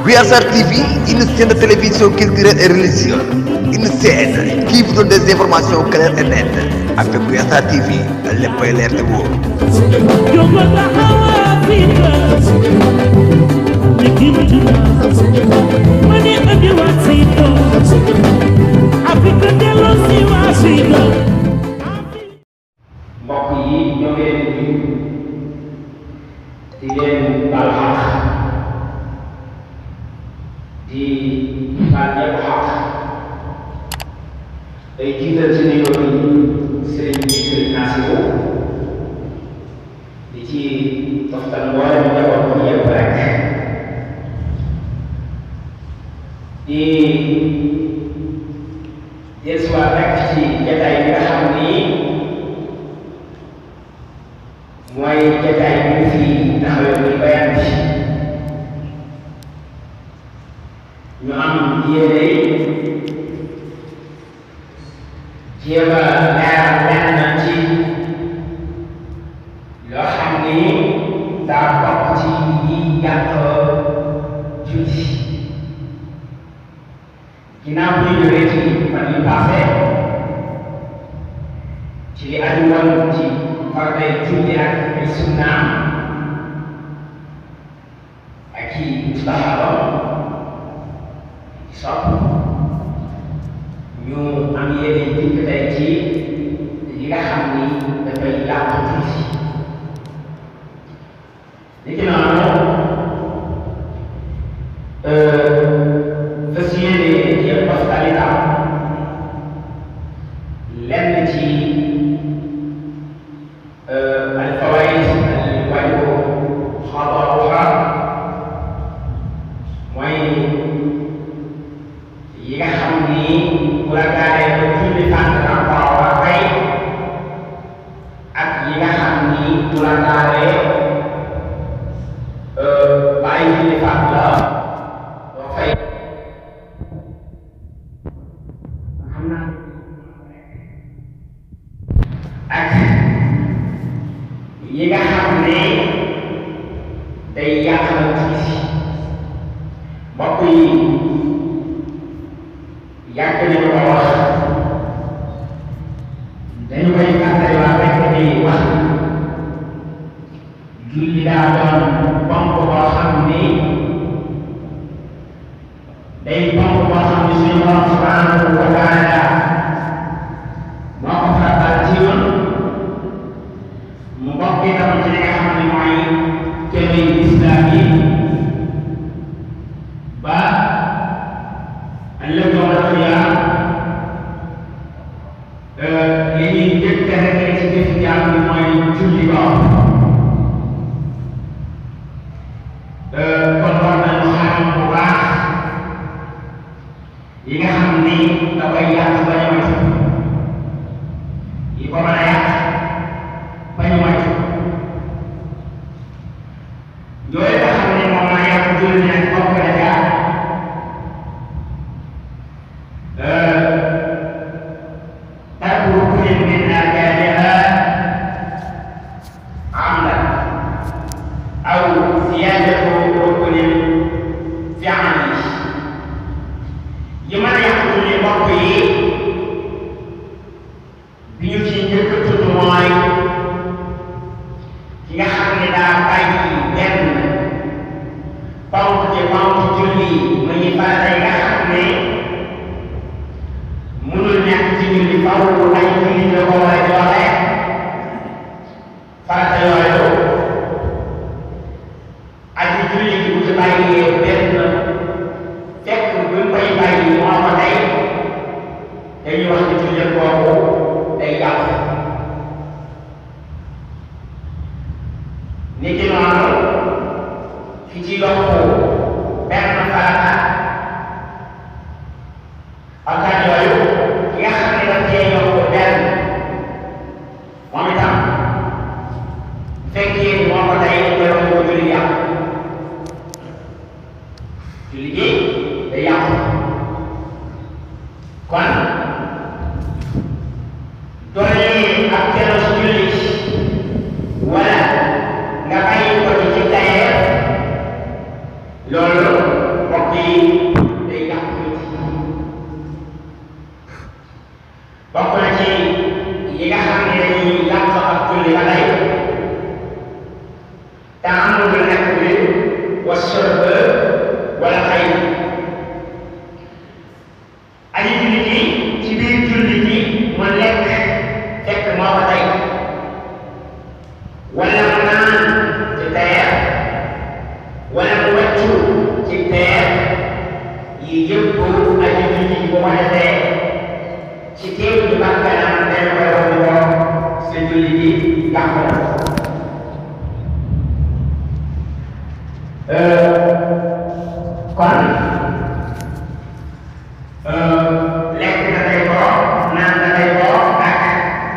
BSR TV, une chaîne de télévision culturelle et religieuse. Une chaîne qui vous donne des informations claires et nettes. Avec BSR TV, les points l'air de vous. mbokk yi ñoo ngi leen di nuyu di leen baal xaq di baal ñëpp xaq day jiital ci nuyoo bi sëriñ Nasiru di ci toftal mboolem njaboot bi yëpp rek di dellusiwaat rek ci jataay bi nga xam ni mooy jataay bi ñu fi taxawee muy bayaan bi ñu am yéene jéem a leeral lenn ci loo xam ni daa bokk ci yi yàq julli ginnaaw bu ñu jógee ci fan yi passé ci li aju woon ci faratay julli ak ay sunnaam ak i mustahabam sopp ñu am yéene dikk tey ci li nga xam ni dafay yàq julli li ci noonu fas yéene yëpp pastalita lenn ci الفوائد الواجب خطرها mooy yi nga xam ni bu la gaaree ba julli fànn danga ko war a fay ak yi nga xam ni bu la gaaree bàyyi julli fànn la doo fay xam naa ak yi nga xam ne day yàqal tuuti mbokk yi yàgg nañu ko wax dañu koy fàttaliwaat rek di wax julli daa doon ponk boo xam ni day ponk boo xam ni suñu borom subhanahu wa taala moo ko faratal ci yoon mu bokk itam ci li nga xam ne mooy jëme islam yi ba ëllëg yawmal qiyaam li ñuy njëkk a rek ci jëf jaam bi mooy julli ko kon war nañu xam bu baax yi nga xam ni da koy yàq ba ñu moytu yi ko mën a yàq ba ñu moytu yooyu nga xam ne moom maa yàq julli nag bokk na ca tarku rukunin min arkaaniha amdan aw ziyaadatu rukunin fi amali yi mën a yàq julli bokk yi bi ñu ci njëkk a tudd mooy ki nga xam ne daa bàyyi benn ponk ci ponk julli muy farata yi nga xam ne mënul nekk ci julli faw ay julli la ko war a joxe farata yooyu aji julli gi bu ci bàyyee benn fekk bu mu koy bàyyi moo ko tey dañuy wax ni julli boobu day yàqu ni ki noonu ki ci yokk benn farata ak yooyu ki nga xam ne daf cee yokk benn moom itam fekkee ni moo ko tey koy wax ko julli yàqu julli gi day yàqu kon doole ak keroog julli wala nga bàyyi ko ci tayeef loolu bokk ta'ammudul akli wa shurb wala xayr aji julli ji ci biir julli ji mu lekk fekk moo ko tey wala mu naan ci teer wala mu wàccu ci teer yi yëpp aji julli ji bu ko defee ci teew ji bakkanam dañ koy wax ni ko sa julli ji yàqu na kon lekk na day ko naan na day ko ak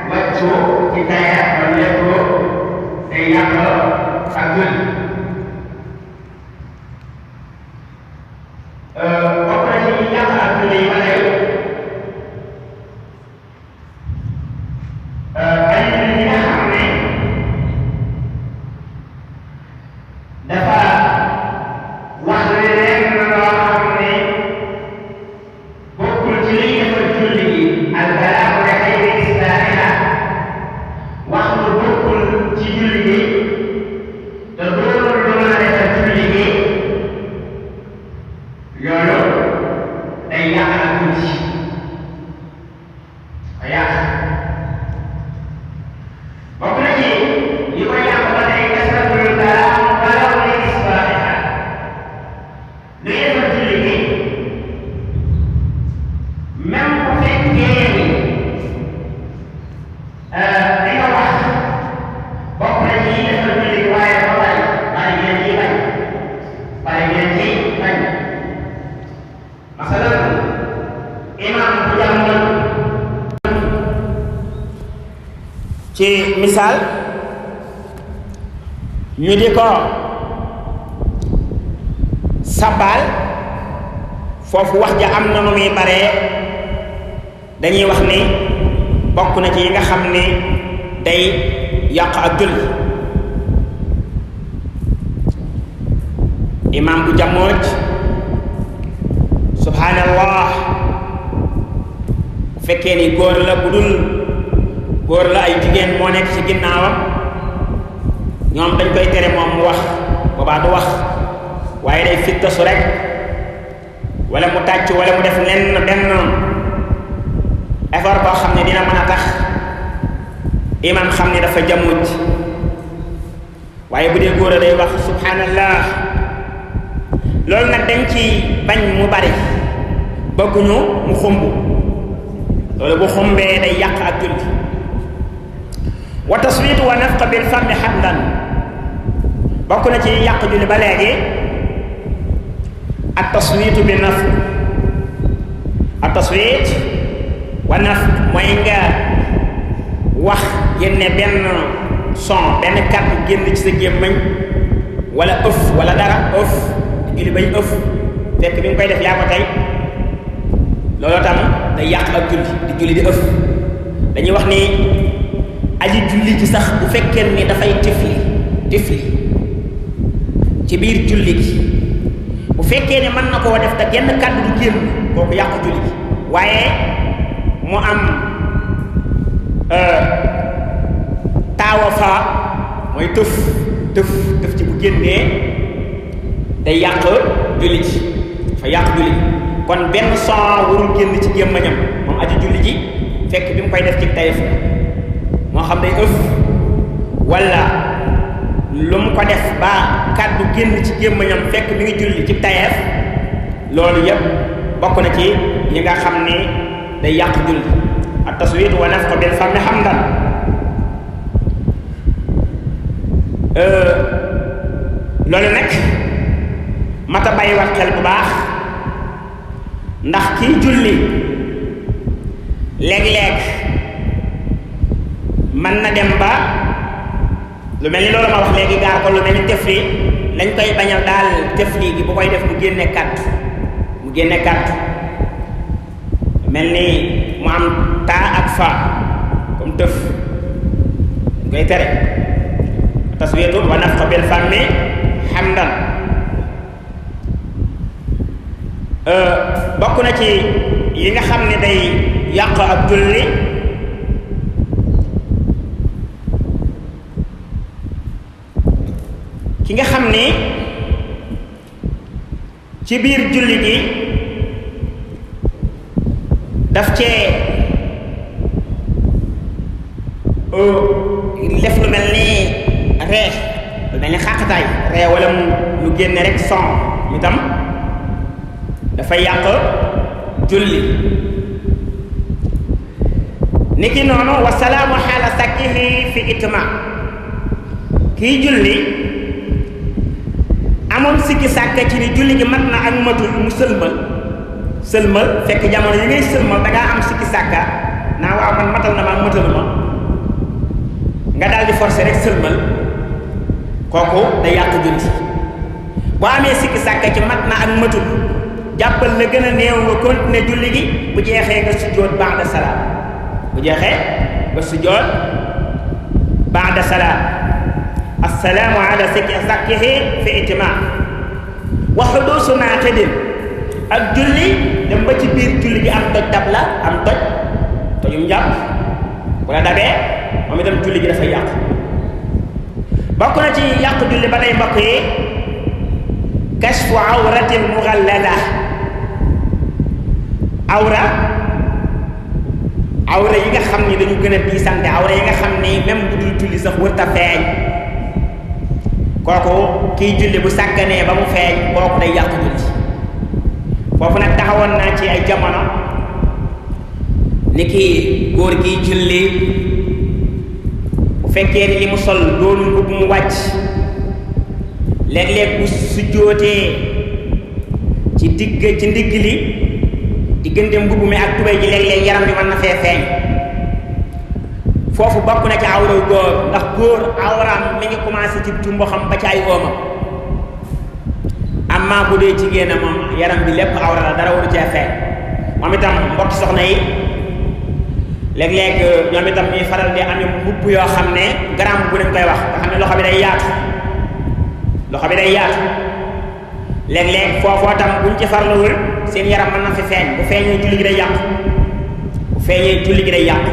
wàccu ci teer ba lépp day yàq ak julli bokk na ci yàq ak julli yi ba tey ay julli yi nga xam ne dafa wax leneen loo xam ne bokkul ci liy defar julli gi al balaagu bi xayri islaamiha wax lu bokkul ci julli gi te doonul lu mën a defar julli gi loolu day yàq ak julli day yàq bokk na ci li koy yàq ba tey kasratul kalaam walaw li isbaatiha lu defar julli gi même bu fekkee ni li nga wax bokk na ci defar julli gi waaye ba bari ngeen ciy bañ bari ngeen ciy bañ masalan imam bu jàngoon ci misaal ñu di ko sabal foofu wax ja am na nu muy bare dañuy wax ni bokk na ci yi nga xam ni day yàq ak julli imam bu jamooj subhanallah bu fekkee ni góor la bu dul góor la ay jigéen moo nekk ci ginnaawam ñoom dañ koy tere moom mu wax boobaa du wax waaye day fittasu rek wala mu tàcc wala mu def lenn benn effort boo xam ne dina mën a tax imam xam ne dafa jamuj waaye bu dee góor a day wax subhanallah loolu nag dañ ci bañ mu bari bëgguñu mu xumb loolu bu xumbee day yàq ak julli wa taswiitu wa nafqa bil fami hamdan bokk na ci yàq julli ba léegi at taswiitu bi nafq at taswiit wa nafq mooy nga wax génne benn son benn kàddu génn ci sa gémmiñ wala ëf wala dara ëf julli bañ ëf fekk bi nga koy def yaa ko tey loolu tam day yàq ak julli di julli di ëf dañuy wax ni aji julli ci sax bu fekkee ni dafay tifli ci biir julli gi bu fekkee ne mën na koo def te genn kàddu du génn kooku yàq julli gi waaye mu am taawa fa mooy tëf ci bu génnee day yàq julli ji dafa yàq julli ji kon benn son warul génn ci gémmañam moom aji julli ji fekk bi mu koy def ci tayef moo xam day ëf wala lu mu ko def ba kàddu génn ci gémmañam fekk mi ngi julli ci tayef loolu yépp bokk na ci yi nga xam ni day yàq julli at taswiit wa nafq bil fami hamdan loolu nag mata bàyyi wax xel bu baax ndax kiy julli léeg-léeg mën na dem ba lu mel ni loolu ma wax léegi gaar ko lu mel ni tefli lañ koy bañal daal tefli gi bu koy def mu génne kàddu mel ni mu am taa ak fa comme tëf dañ koy tere taswiitu wa nafq bil fami hamdan bokk na ci yi nga xam ne day yàq ak julli ki nga xam ni ci biir julli gi daf cee def lu mel ni ree lu mel ni xàqataay ree wala mu lu génne rek son itam dafay yàq julli. niki noonu wasalaamu xaala sakkihi fi itma kii julli amoon sikki sàkk ci ni julli gi mat na ak matul mu sëlmal fekk jamono yi ngay sëlmal da ngaa am sikki sàkka naa waaw man matal na ma ak mataluma nga daal di forcer rek sëlmal kooku day yàq julli. boo amee sikki sàkka ci mat na ak matul jàppal la gën a néew nga continuer julli gi bu jeexee nga sujjóot ba'da salaam bu jeexee nga sujjóot ba'da salaam. assalaamu ala sakkihi fi itimaam wa xuduusu naaqidin ak julli dem ba ci biir julli gi am toj dab la am tojum njàpp bu la dabee moom itam julli gi dafay yàqu. bokk na ci yàqu julli ba tey mbokk yi kashfu awratin mughallada awra yi nga xam ni dañu gën a diisante awra yi nga xam ni même bu dul julli sax wërta feeñ kooku kiy julli bu sàgganee ba mu feeñ kooku day yàqu julli. foofu nag taxawoon naa ci ay jamono ni ki góor giy julli bu fekkee ni li mu sol doonu mbubb mu wàcc léeg-léeg bu sujjóotee ci ndigg li diggante mbubb mi ak tubéy ji léeg-léeg yaram bi mën na fee feeñ. foofu bokk na ci awraw góor ndax góor awraam mi ngi commencé ci mboxam ba ci ay oomam amma bu dee jigéen a moom yaram bi lépp awra la dara waru cee feeñ. moom itam mbokk soxna yi léeg-léeg ñoom itam ñuy faral di amee mbubb yoo xam ne garam bu dañ koy wax nga xam ne loxo bi day yaatu léeg-léeg foofoo tam buñ ci farluwul seen yaram mën na fi feeñ bu feeñee julli gi day yàqu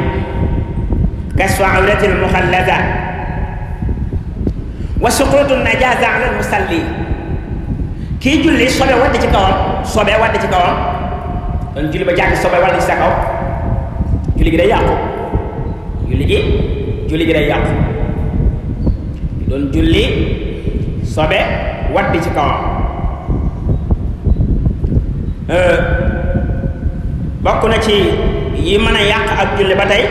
kashfu awratil mughallada wa suqutu najaasa ala musalli kii julli sobe wadd ci kawam doon julli ba jàkk sobe wadd ci sa kaw julli gi day yàqu doon julli sobe wadd ci kawam. bokk na ci yi mën a yàq ak julli ba tey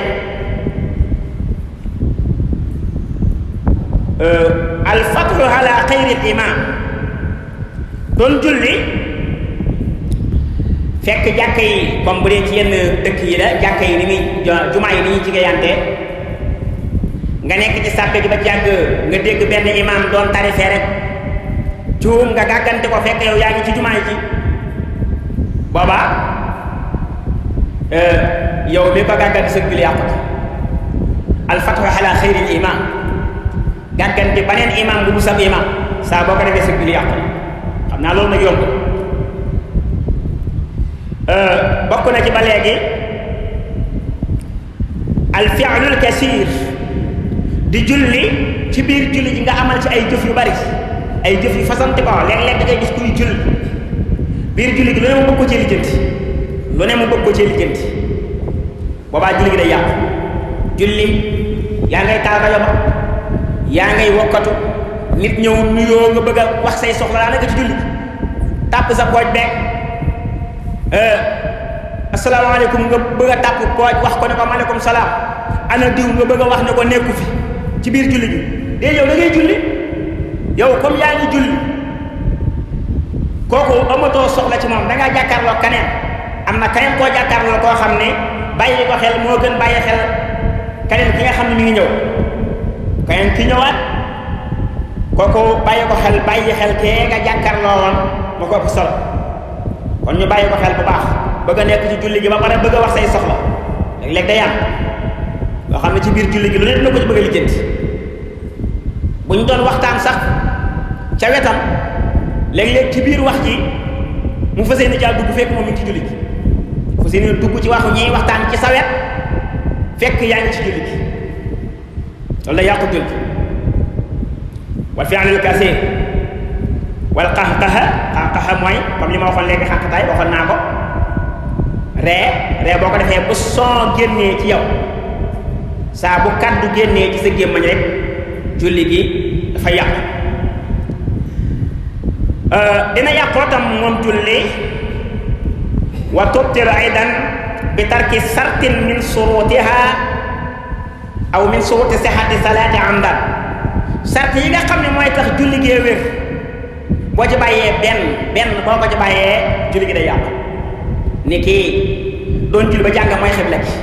alfatru ala xayril imam doon julli fekk jàkka yi comme bu dee ci yenn dëkk yi la jàkka yi ni muy jumaa yi ni ñuy jigéeyante nga nekk ci sàppe ji ba jàgg nga dégg benn imam doon tarifee rek juum nga gàggante ko fekk yow yaa ngi ci jumaa ji booba yow mi ko gàggante sa julli yàqut. alfatru ala xayril imam gàggante baneen imam bu sab imam saa boo ko defee sa julli yàqu xam naa loolu nag yomb. bokk na ci ba léegi al fi'lul kasiir di julli ci biir julli ji nga amal ci ay jëf yu bari ay jëf yu fasante ko léeg-léeg da ngay gis kuy julli biir julli gi lu ne mu bëgg ko cee lijjanti boobaa julli gi day yàqu. julli yaa ngay taal rajo ba yaa ngay wokkatu nit ñëw nuyoo nga bëgg a wax say soxla daa nekk ci julli tàpp sa pooj beeg asalaamaaleykum nga bëgg a tàpp pooj wax ko ne ko maaleykum salaam ana diw nga bëgg a wax ne ko nekku fi ci biir julli gi dee yow da ngay julli yow comme yaa ngi julli kooku amatoo soxla ci moom da ngaa jàkkaarloo kaneen am na kaneen koo jàkkaarloo koo xam ne bàyyi ko xel moo gën bàyyi xel kaneen ki nga xam ne mi ngi ñëw kaneen ki ñëwaat kooku bàyyi ko xel kee nga jàkkaarloo woon moo ko ëpp solo kon ñu bàyyi ko xel bu baax bëgg a nekk ci julli gi ba pare bëgg a wax say soxla léeg-léeg day am loo xam ne ci biir julli gi lu ne dina ko ci bëgg a lijjanti bu ñu doon waxtaan sax ca wetam léeg-léeg ci biir wax ji mu fas yéene caa dugg fekk moom mi ngi ci julli gi fas yéene dugg ci waxu ñiy waxtaan ci sa wet fekk yaa ngi ci julli gi loolu la yàqu julli wal fi'lul kasir wal qahqaha mooy comme li ma waxoon léegi xàqtaay waxoon naa ko ree boo ko defee bu son génnee ci yow saa bu kaddu génnee ci sa gémmañ rek julli gi dafa yàqu. dina yàqoo tam moom julli wa tubtilu aydan bi tarki sartin min surutiha aw min suruti sihhati salaati amdan sart yi nga xam ne mooy tax julli gee wér boo ci bàyyee benn boo ko ci bàyyee julli gi day yàqu. ni kii doon julli ba jàng mooy xibla gi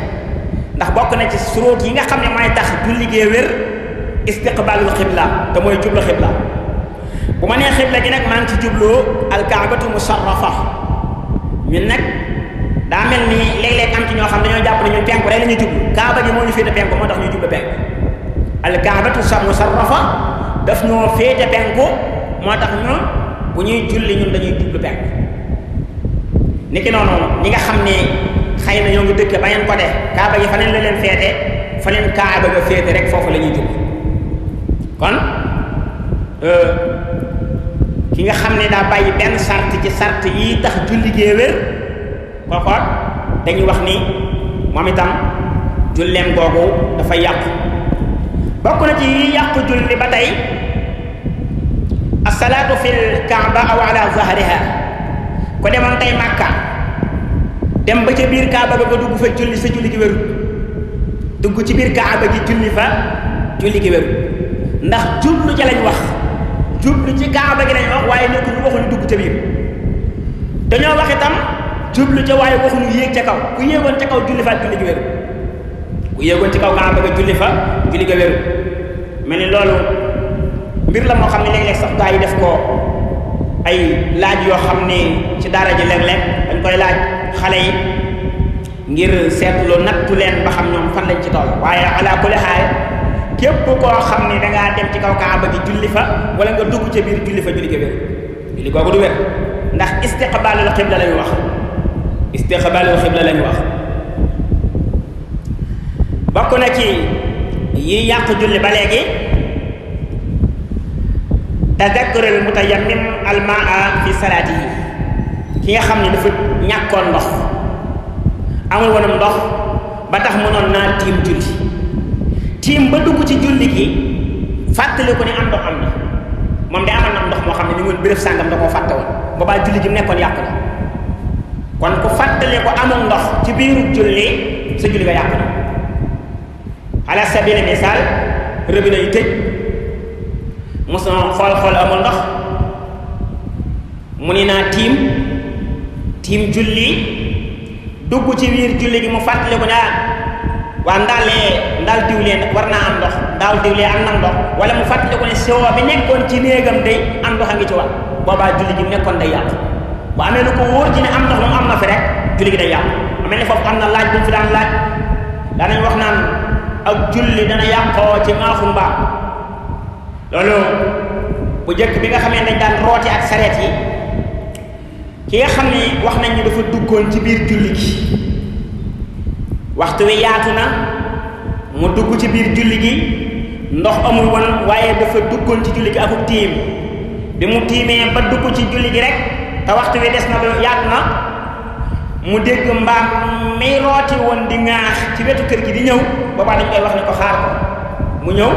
ndax bokk na ci surut yi nga xam ne mooy tax julli gee wér istiqbalul xibla te mooy jublu xibla. bu ma nee xibla gi nag maa ngi ci jublu alkaabatu musarrafa ñun nag daa mel ni léeg-léeg am ci ñoo xam dañoo jàpp ne ñun penku rek la ñuy jublu kaaba gi moo ñu féete penku moo tax ñu jublu penku alkaabatu musarrafa daf ñoo féete penku moo tax ñun bu ñuy julli ñun dañuy jublu penku. niki noonu ñi nga xam ne xëy na ñoo ngi dëkk beneen côté kaaba gi fa leen la leen féete fa leen kaaba ga féete rek foofu la ñuy jublu kon ki nga xam ne daa bàyyi benn sart ci sart yi tax julli gee wér kooku dañuy wax ni moom itam julleem googu dafa yàqu. bokk na ci yi yàqu julli ba tey asalaatu fil kaaba aw ala zahriha ko demoon tey Màkka dem ba ca biir kaaba ga dugg fa julli sa julli gi wérut dugg ci biir kaaba gi julli fa julli gi wérut ndax jublu ca lañ wax jublu ci kaaba gi lañ wax waaye nekkuñu waxuñu dugg ca biir dañoo wax itam jublu ca waaye waxuñu yéeg ca kaw ku yéegoon ca kaw julli fa julli gi wérut ku yéegoon ci kaw kaaba ga julli fa julli ga wérut mel ni loolu mbir la moo xam ne léeg-léeg sax gaa yi def ko ay laaj yoo xam ne ci daara ji léeg-léeg dañ koy laaj xale yi ngir seetlu nattu leen ba xam ñoom fan lañ ci toll waaye ala kulli xaal képp koo xam ne dangaa dem ci kaw kaaba gi julli fa wala nga dugg ca biir julli fa julli ga wér julli googu du wér ndax istiqbaalul xibla lañu wax istiqbaalul xibla lañu wax. bokk na ci yi yàq julli ba léegi tadakkurul mutayammim almaa fi salaatihi ki nga xam ne dafa ñàkkoon ndox amul woonam ndox ba tax mënoon naa tiim julli tiim ba dugg ci julli gi fàttali ko ne am ndox am na moom de amal na ndox moo xam ne ni ngoon béréb sàngam da koo fàtte woon boobaa julli gi mu nekkoon yàqu na kon ku fàttali ko amul ndox ci biiru julli sa julli nga yàqu na ala sabili misaal robinet yi tëj mos na xool amul ndox mu ni naa tiim julli dugg ci biir julli gi mu fàttali ko ne waa ndaal diwlee war naa am ndox ndaal diwlee am na ndox wala mu fàttali ko ne siwo bi nekkoon ci néegam day am ndox a ngi ci wax boobaa julli gi mu nekkoon day yàqu bu amee lu ko wóor ci ne am ndox moom am na fi rek julli gi day yàqu amee ne foofu am na laaj bu mu fi daan laaj daanañ wax naan ak julli dana yàqoo ci ŋaaxu mbaam loolu bu njëkk bi nga xamee dañ daan roote ak sareet yi ki nga xam ne wax nañ ñu dafa duggoon ci biir julli gi waxtu wi yaatu na mu dugg ci biir julli gi ndox amul woon waaye dafa duggoon ci julli gi akuk tiim bi mu tiimee ba dugg ci julli gi rek te waxtu wi des na ba yaatu na mu dégg mbaam mi rooti woon di ŋaax ci wetu kër gi di ñëw boobaa dañ koy wax ne ko xaar ko mu ñëw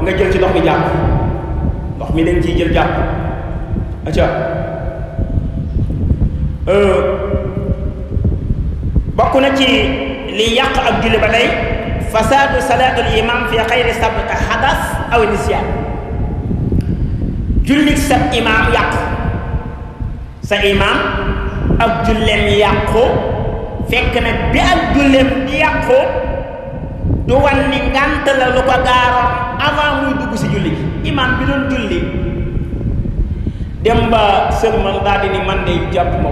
nga jël ci ndox mi jàpp ndox mi dañ ciy jël jàpp acca bokk na ci li yàq ak julli ba tey fasaadu salaatul imam fi xayri sabqa hadas aw nisyan julli sa imam yàqu sa imam ak julleem yàqu fekk nag bi ak julleem di yàqu du wan ni ngànt la lu ko gaaroon avant muy dugg si julli gi imam bi doon julli dem ba sëlmal daal di ni man de jàpp ma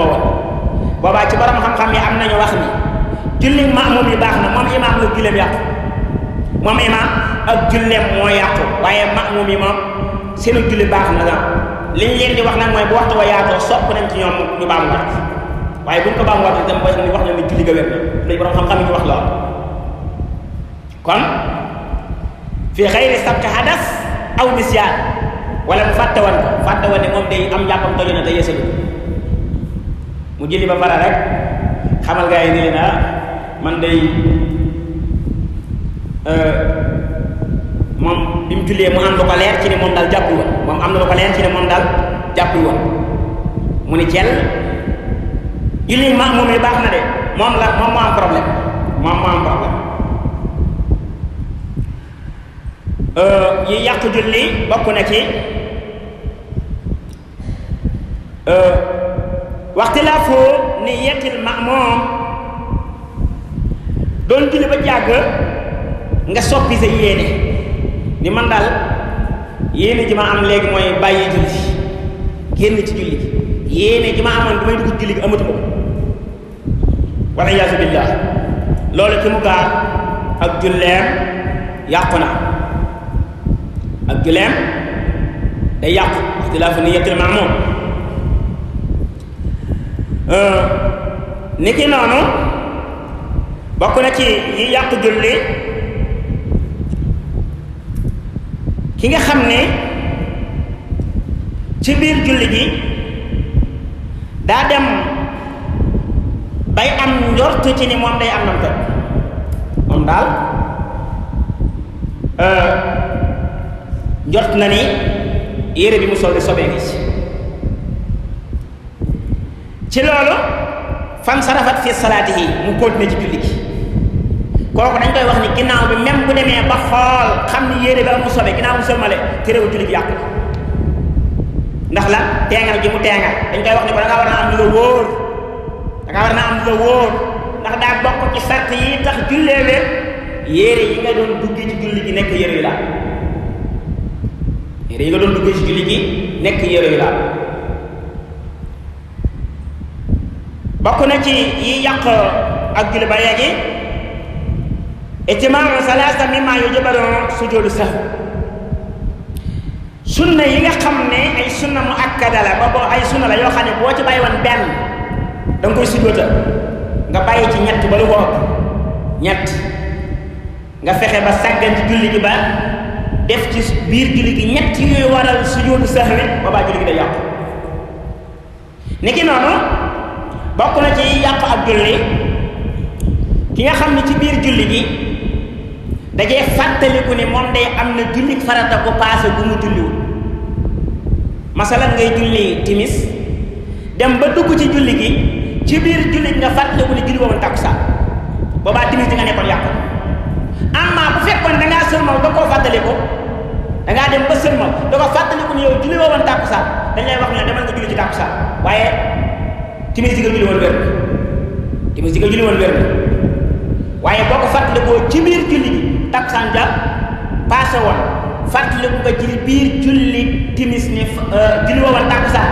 woon boobaa ci borom xam-xam yi am nañu wax ni julli maamum yi baax na moom imam la julleem yàqu moom imam ak julleem moo yàqu waaye maamum yi moom seenu julli baax na la liñ leen di wax nag mooy bu waxtu wa yaatoo sopp nañ ci ñoom ñu baamu wax waaye buñ ko baamu wax dem ba wax na ni julli ga wér na lañ borom xam-xam yi ñu wax lool kon fi xayri sabti hadas aw nisyaan wala mu fàtte woon ne moom day am njàppam tojo na te yeesalu mu julli ba pare rek xamal gaa yi ni leen man day moom bi mu jullee mu am lu ko leer ci ne moom daal jàppul woon moom am na lu ko leer ci ne moom daal jàppul woon mu ni cel julli ma moom yi baax na de moom moo am problème yi yàq julli bokk na ci waxtilaafu niyyatil ma'muum doon julli ba jàgg nga soppi sa yéene ni man daal yéene ji ma am léegi mooy bàyyi julli génn ci julli gi yéene ji ma amoon du may dugg julli gi amatuma ko wala iyaasu billaah loolu ci mu gaar ak julleem yàqu na ak julleem day yàqu ixtilaafu niyyatil ma'muum niki noonu bokk na ci yi yàqu julli ki nga xam ne ci biir julli gi daa dem bay am njort ci ni moom day am nam toj moom daal njort na ni yére bi mu sol di sobee ngi ci loolu fan sarafat fi salaatihi mu continuer ci julli gi kooku dañ koy wax ni ginnaaw bi même bu demee ba xool xam ni yére bi mu sobe ginnaaw mu sëlmale terewul julli gi yàqu ndax la teengal gi mu teengal dañ koy wax ni ko da ngaa war na am lu la wóor ndax daa bokk ci sart yi tax jullee wér yére yi nga doon duggee ci julli gi nekk yére yu laal yére yi nga doon duggee ci julli gi nekk yére yu laal bokk na ci yi yàq ak julli ba léegi ijtimaaru salaasa mimma yujibu sujuudu sahwi sunna yi nga xam ne ay sunna mu akkada la ba boo ay sunna la yoo xam ne boo ci bàyyi woon benn da nga koy sujjóotal nga bàyyi ci ñett ba lu ko ëpp ñett nga fexe ba sàggan ci julli gi ba def ci biir julli gi ñett yooyu waral sujuudu sahwi boobaa julli gi day yàqu niki noonu bokk na ci yàq ak julli ki nga xam ne ci biir julli gi dajee fàttaliku ni moom day am na julli farata bu paase bu mu julliwul masalan ngay julli timis dem ba dugg ci julli gi ci biir julli gi nga fàttaliku ni julli woon takkusaan boobaa timis di nga nekkoon yàqu amma bu fekkoon da ngaa sëlmal ba koo fàttaliku da ngaa dem ba sëlmal da ko fàttaliku ni yow julli woon takkusaan dañ lay wax ne demal nga julli ci takkusaan waaye timis di nga julli woon wér waaye boo ko fàttalikoo ci biir julli gi takkusaan ja paase woon fàttaliku nga ci biir julli timis ni julli woon takkusaan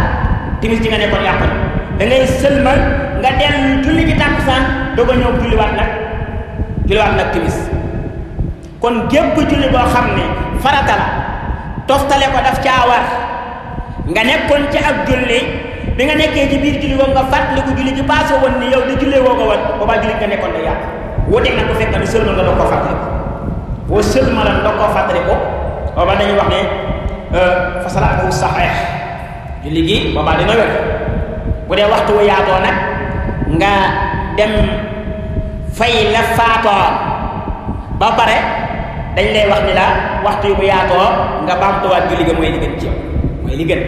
timis di nga nekkoon yàqu da ngay sëlmal nga dellu julli ci takkusaan doo ko ñëw julliwaat nag timis kon gépp julli boo xam ne farata la toftale ko daf caa war nga nekkoon ci ak julli bi nga nekkee ci biir julli woo nga fàttaliku julli gi paase woon ni yow di jullee woo ko woon boobaa julli nga nekkoon day yàqu wuuteeg nag bu fekk ni sëlmal nga doog koo fàttaliku boo sëlmalan doog koo fàttaliku boobaa dañuy wax ne fa salaatuhu saxiix julli gi boobaa dina wér bu dee waxtu wu yaatoo nag nga dem fay la faatoon ba pare dañ lay wax ni la waxtu yu bu yaatoo nga baamtuwaat julli ga mooy li gën ci yow mooy li gën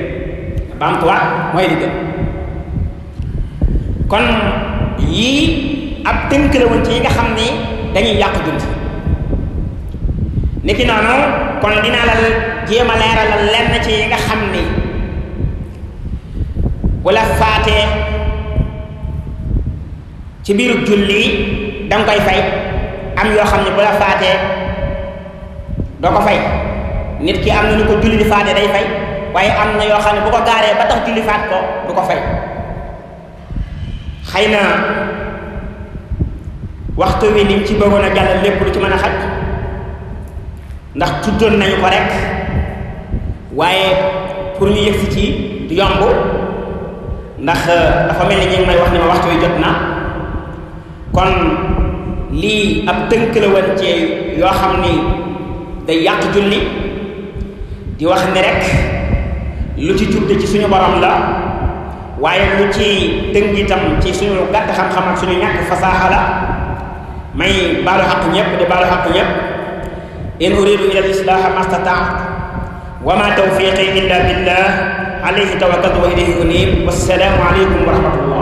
nga baamtuwaat mooy li gën kon yii ab tënk la woon ci yi nga xam ni dañuy yàq julli niki noonu kon dinaa la jéem a leeralal lenn ci yi nga xam ni bu la faatee ci biiru julli da nga koy fay am yoo xam ne bu la faatee doo ko fay nit ki am na ñu ko julli di faatee day fay waaye am na yoo xam ne bu ko gaaree ba tax julli faat ko du ko fay xëy na waxtu wi liñ ci bëggoon a jàll lépp lu ci mën a xaj ndax tuddoon nañu ko rek waaye pour ñu yëg si ci du yomb ndax dafa mel ni ñu ngi may wax ne ma waxtu wi jot na kon lii ab tënk la woon ci yoo xam ni day yàq julli di wax ne rek lu ci jubde ci suñu borom la waaye lu ci dëng itam ci suñu gàtt xam-xam ak suñu ñàkk fasaaxa la may baalu xaq ñëpp di baalu xaq ñëpp in uridu ila al islaha ma stataatu wa ma tawfiqi illa billah alayhi tawakkaltu wa ilayhi unib wassalaamu alaykum wa rahmatullah